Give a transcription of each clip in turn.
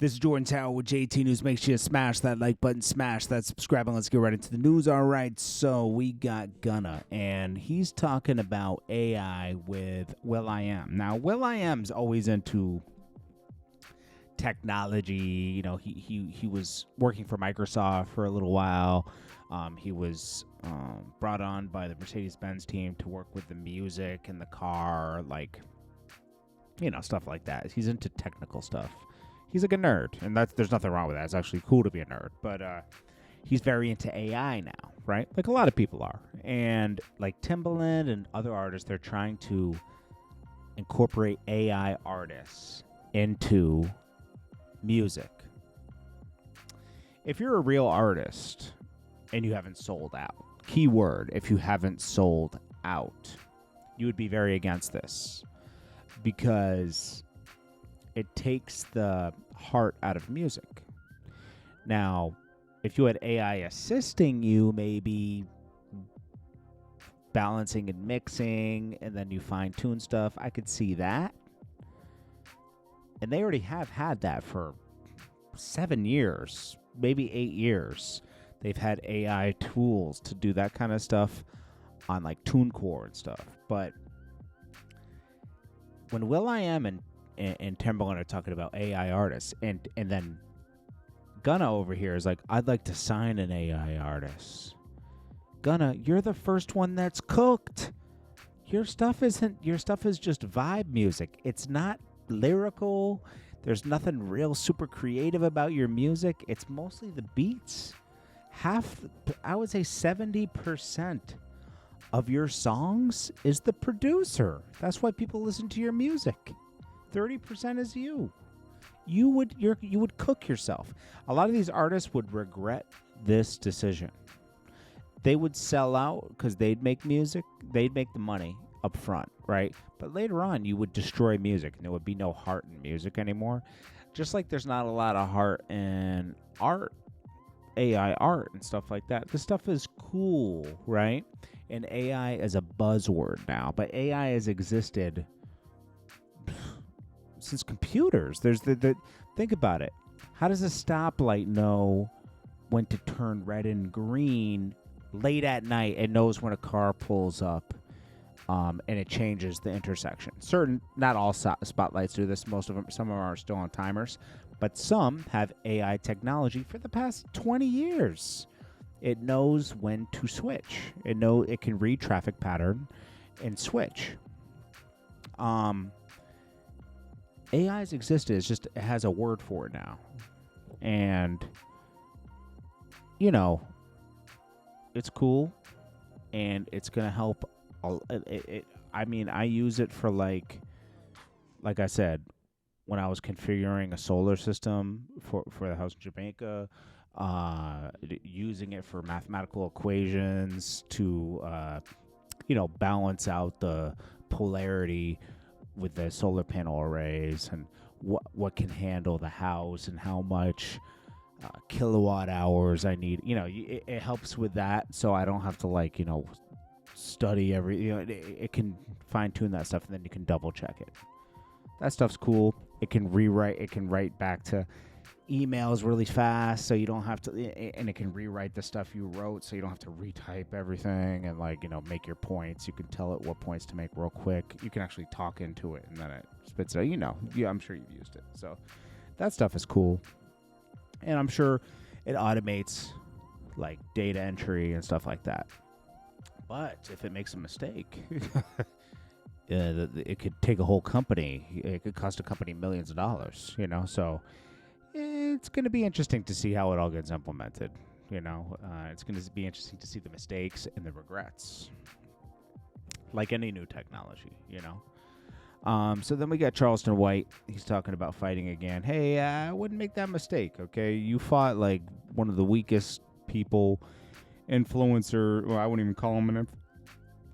This is Jordan Tower with JT News. Make sure you smash that like button, smash that subscribe, and let's get right into the news. All right, so we got Gunna, and he's talking about AI with Will.i.am. Now, Will.i.am's always into technology. You know, he was working for Microsoft for a little while. He was brought on by the Mercedes-Benz team to work with the music in the car, like, you know, stuff like that. He's into technical stuff. He's like a nerd, and there's nothing wrong with that. It's actually cool to be a nerd, but he's very into AI now, right? Like a lot of people are. And like Timbaland and other artists, they're trying to incorporate AI artists into music. If you're a real artist and you haven't sold out, keyword, if you haven't sold out, you would be very against this because it takes the heart out of music. Now, if you had AI assisting you, maybe balancing and mixing, and then you fine-tune stuff, I could see that. And they already have had that for 7 years, maybe 8 years. They've had AI tools to do that kind of stuff on like TuneCore and stuff. But when Will.i.am and Timbaland are talking about AI artists, and then Gunna over here is like, I'd like to sign an AI artist. Gunna, you're the first one that's cooked. Your stuff is just vibe music. It's not lyrical. There's nothing real super creative about your music. It's mostly the beats. I would say 70% of your songs is the producer. That's why people listen to your music. 30% is you. You would cook yourself. A lot of these artists would regret this decision. They would sell out because they'd make music. They'd make the money up front, right? But later on, you would destroy music, and there would be no heart in music anymore. Just like there's not a lot of heart in art, AI art and stuff like that. This stuff is cool, right? And AI is a buzzword now, but AI has existed since computers. There's the think about it. How does a stoplight know when to turn red and green late at night? It knows when a car pulls up, and it changes the intersection. Not all spotlights do this. Most of them, some of them are still on timers, but some have AI technology for the past 20 years. It knows when to switch. It can read traffic pattern and switch. AI's existed. It's just it has a word for it now, and you know, it's cool, and it's gonna help. I mean, I use it for like I said, when I was configuring a solar system for the house in Jamaica, using it for mathematical equations to balance out the polarity with the solar panel arrays, and what can handle the house and how much kilowatt hours I need. You know, it helps with that, so I don't have to study every. You know, it can fine tune that stuff, and then you can double check it. That stuff's cool. It can rewrite. It can write back to emails really fast, so you don't have to, and it can rewrite the stuff you wrote, so you don't have to retype everything and make your points. You can tell it what points to make real quick. You can actually talk into it, and then it spits it out. I'm sure you've used it, so that stuff is cool, and I'm sure it automates like data entry and stuff like that. But if it makes a mistake, it could take a whole company. It could cost a company millions of dollars. So it's going to be interesting to see how it all gets implemented. It's going to be interesting to see the mistakes and the regrets, like any new technology. So then we got Charleston White. He's talking about fighting again. Hey, I wouldn't make that mistake. Okay, you fought like one of the weakest people, influencer. Well, I wouldn't even call him an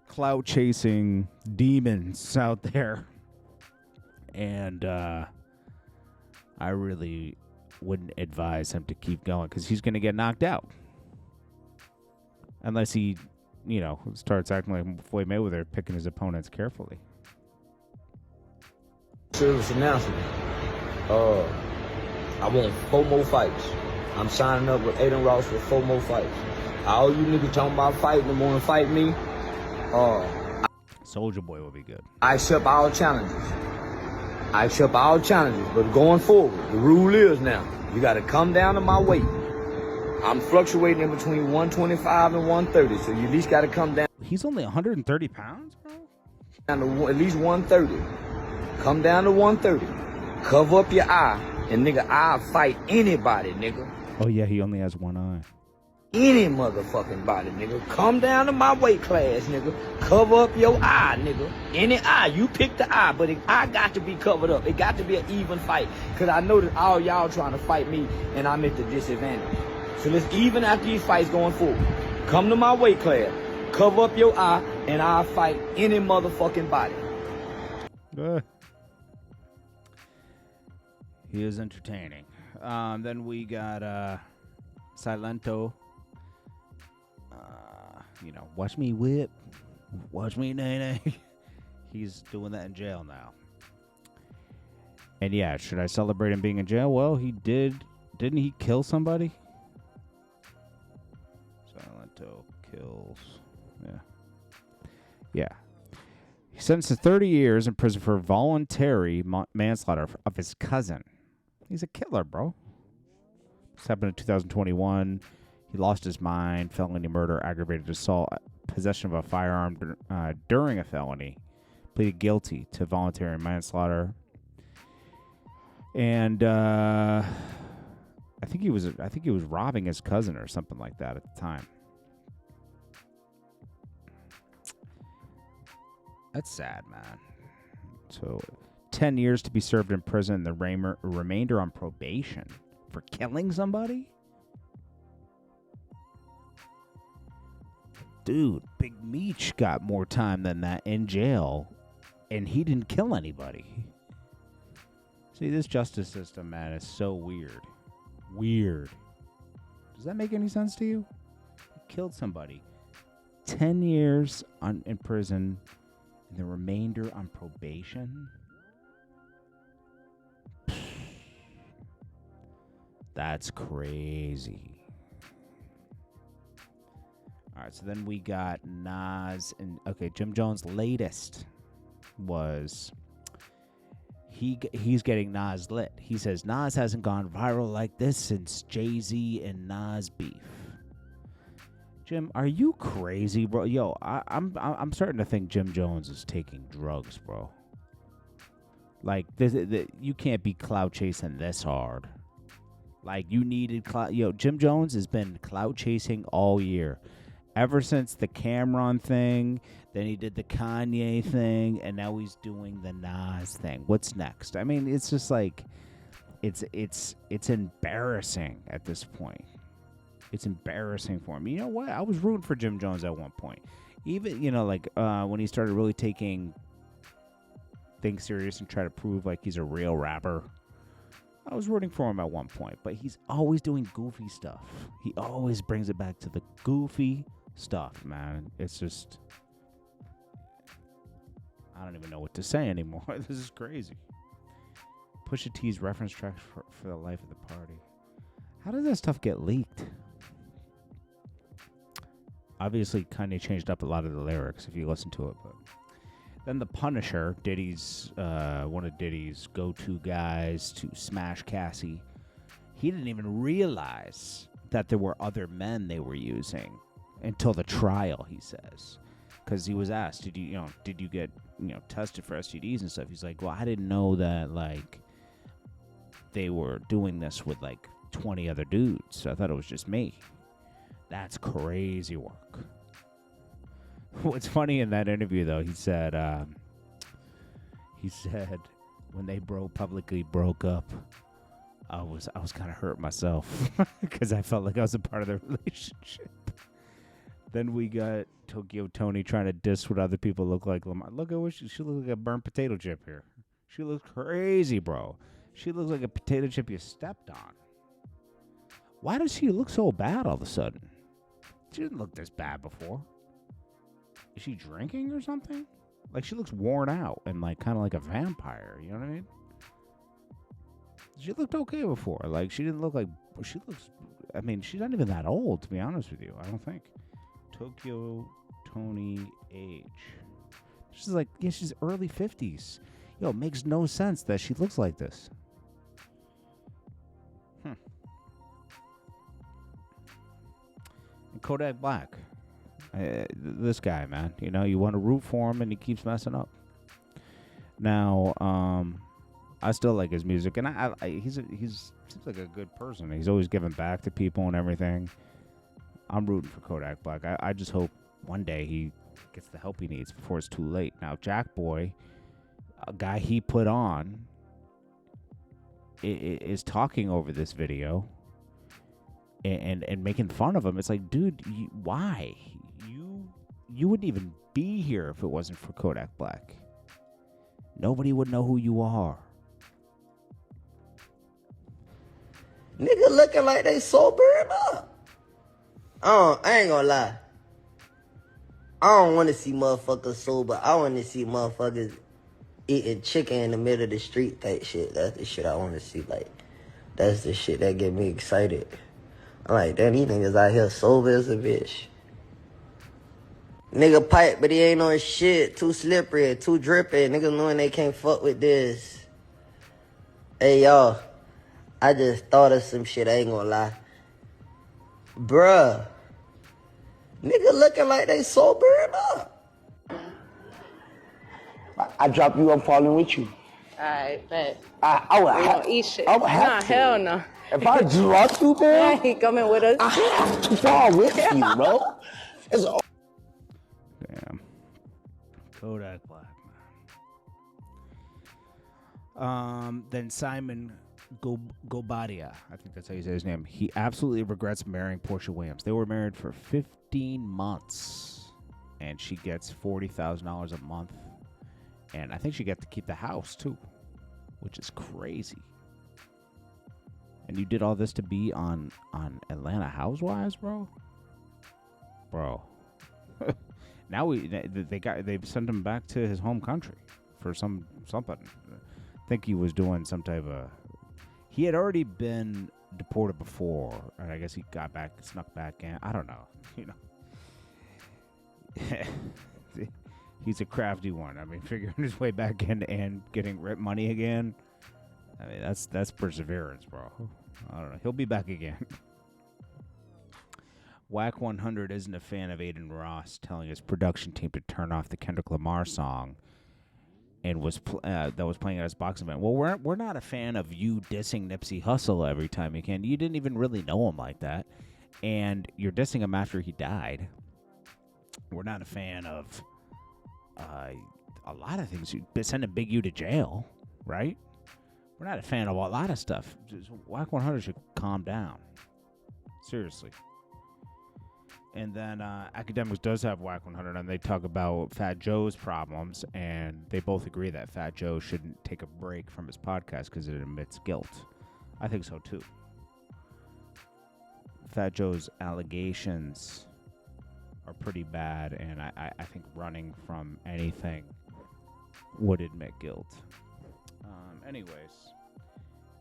clout chasing demons out there, and I really wouldn't advise him to keep going because he's going to get knocked out unless he, starts acting like Floyd Mayweather, picking his opponents carefully. Service announcement. I want 4 more fights. I'm signing up with Aiden Ross for 4 more fights. All you niggas talking about fighting and want to fight me, Soulja Boy will be good. I accept all challenges. But going forward, the rule is now, you got to come down to my weight. I'm fluctuating in between 125 and 130, so you at least got to come down. He's only 130 pounds, bro? Down to at least 130. Come down to 130. Cover up your eye, and nigga, I'll fight anybody, nigga. Oh, yeah, he only has one eye. Any motherfucking body, nigga. Come down to my weight class, nigga. Cover up your eye, nigga. Any eye. You pick the eye, but I got to be covered up. It got to be an even fight. Because I know that all y'all trying to fight me, and I'm at the disadvantage. So let's even out these fights going forward. Come to my weight class. Cover up your eye, and I'll fight any motherfucking body. He is entertaining. Then we got Silento. Watch me whip. Watch me nay. He's doing that in jail now. And yeah, should I celebrate him being in jail? Well, he did. Didn't he kill somebody? Silento kills. Yeah. He's sentenced to 30 years in prison for voluntary manslaughter of his cousin. He's a killer, bro. This happened in 2021. He lost his mind, felony murder, aggravated assault, possession of a firearm during a felony. Pleaded guilty to voluntary manslaughter. And I think he was robbing his cousin or something like that at the time. That's sad, man. So 10 years to be served in prison, the remainder on probation for killing somebody? Dude, Big Meech got more time than that in jail, and he didn't kill anybody. See, this justice system, man, is so weird. Weird. Does that make any sense to you? He killed somebody. 10 years in prison, and the remainder on probation? That's crazy. All right, so then we got NAS and Jim Jones' latest was he's getting Nas lit. He says Nas hasn't gone viral like this since Jay-Z and Nas beef. Jim, are you crazy, bro? Yo, I'm starting to think Jim Jones is taking drugs, bro. Like you can't be clout chasing this hard. Like you needed clout. Yo, Jim Jones has been clout chasing all year. Ever since the Cameron thing, then he did the Kanye thing, and now he's doing the Nas thing. What's next? I mean, it's just like, it's embarrassing at this point. It's embarrassing for him. You know what? I was rooting for Jim Jones at one point. Even, when he started really taking things serious and try to prove like he's a real rapper, I was rooting for him at one point. But he's always doing goofy stuff. He always brings it back to the goofy stuff, man. It's just, I don't even know what to say anymore. This is crazy. Pusha T's reference tracks for the life of the party. How did that stuff get leaked? Obviously, Kanye changed up a lot of the lyrics if you listen to it. But then the Punisher, Diddy's one of Diddy's go-to guys to smash Cassie, he didn't even realize that there were other men they were using until the trial, he says. Because he was asked, did you get tested for STDs and stuff? He's like, well, I didn't know that like they were doing this with like 20 other dudes. So I thought it was just me. That's crazy work. What's funny in that interview though, he said when they publicly broke up, I was kind of hurt myself because I felt like I was a part of the relationship. Then we got Tokyo Toni trying to diss what other people look like. Look at what she looks like, a burnt potato chip here. She looks crazy, bro. She looks like a potato chip you stepped on. Why does she look so bad all of a sudden? She didn't look this bad before. Is she drinking or something? Like she looks worn out and like kind of like a vampire. You know what I mean? She looked okay before. Like, she didn't look like... She looks... I mean, she's not even that old, to be honest with you. I don't think. Tokyo Toni age. She's like... Yeah, she's early 50s. Yo, it makes no sense that she looks like this. And Kodak Black. This guy, man. You know, you want to root for him, and he keeps messing up. Now, I still like his music, and he's seems like a good person. He's always giving back to people and everything. I'm rooting for Kodak Black. I just hope one day he gets the help he needs before it's too late. Now, Jack Boy, a guy he put on, is talking over this video and making fun of him. It's like, dude, why? You wouldn't even be here if it wasn't for Kodak Black. Nobody would know who you are. Nigga looking like they sobering up. I ain't gonna lie. I don't want to see motherfuckers sober. I want to see motherfuckers eating chicken in the middle of the street type shit. That's the shit I want to see. Like, that's the shit that get me excited. I'm like, damn, these niggas out here sober as a bitch. Nigga pipe, but he ain't on shit. Too slippery, too drippy. Niggas knowing they can't fuck with this. Hey, y'all. I just thought of some shit, I ain't gonna lie. Bruh. Nigga looking like they sobering up. I drop you, I'm falling with you. Alright, bet. I would We have gonna eat shit. I would have Nah, to. hell no. If I drop you, man, Yeah, he coming with us. I have to fall with you, bro. It's Damn. Kodak Black, man. Then Simon Gobadia, I think that's how you say his name. He absolutely regrets marrying Portia Williams. They were married for 15 months, and she gets $40,000 a month, and I think she gets to keep the house too, which is crazy. And you did all this to be on Atlanta Housewives, bro? Bro. Now they've sent him back to his home country for something. I think he was doing some type of... He had already been deported before, and I guess he snuck back in. I don't know. You know, he's a crafty one. I mean, figuring his way back in and getting rip money again. I mean, that's perseverance, bro. I don't know. He'll be back again. Whack 100 isn't a fan of Aiden Ross telling his production team to turn off the Kendrick Lamar song, and that was playing at his boxing event. Well, we're not a fan of you dissing Nipsey Hussle every time you can. You didn't even really know him like that, and you're dissing him after he died. We're not a fan of a lot of things. Sending Big U to jail, right? We're not a fan of a lot of stuff. Whack 100 should calm down. Seriously. And then Academics does have Whack 100, and they talk about Fat Joe's problems, and they both agree that Fat Joe shouldn't take a break from his podcast because it admits guilt. I think so, too. Fat Joe's allegations are pretty bad, and I think running from anything would admit guilt. Anyways,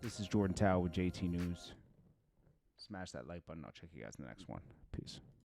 this is Jordan Tower with JT News. Smash that like button. I'll check you guys in the next one. Peace.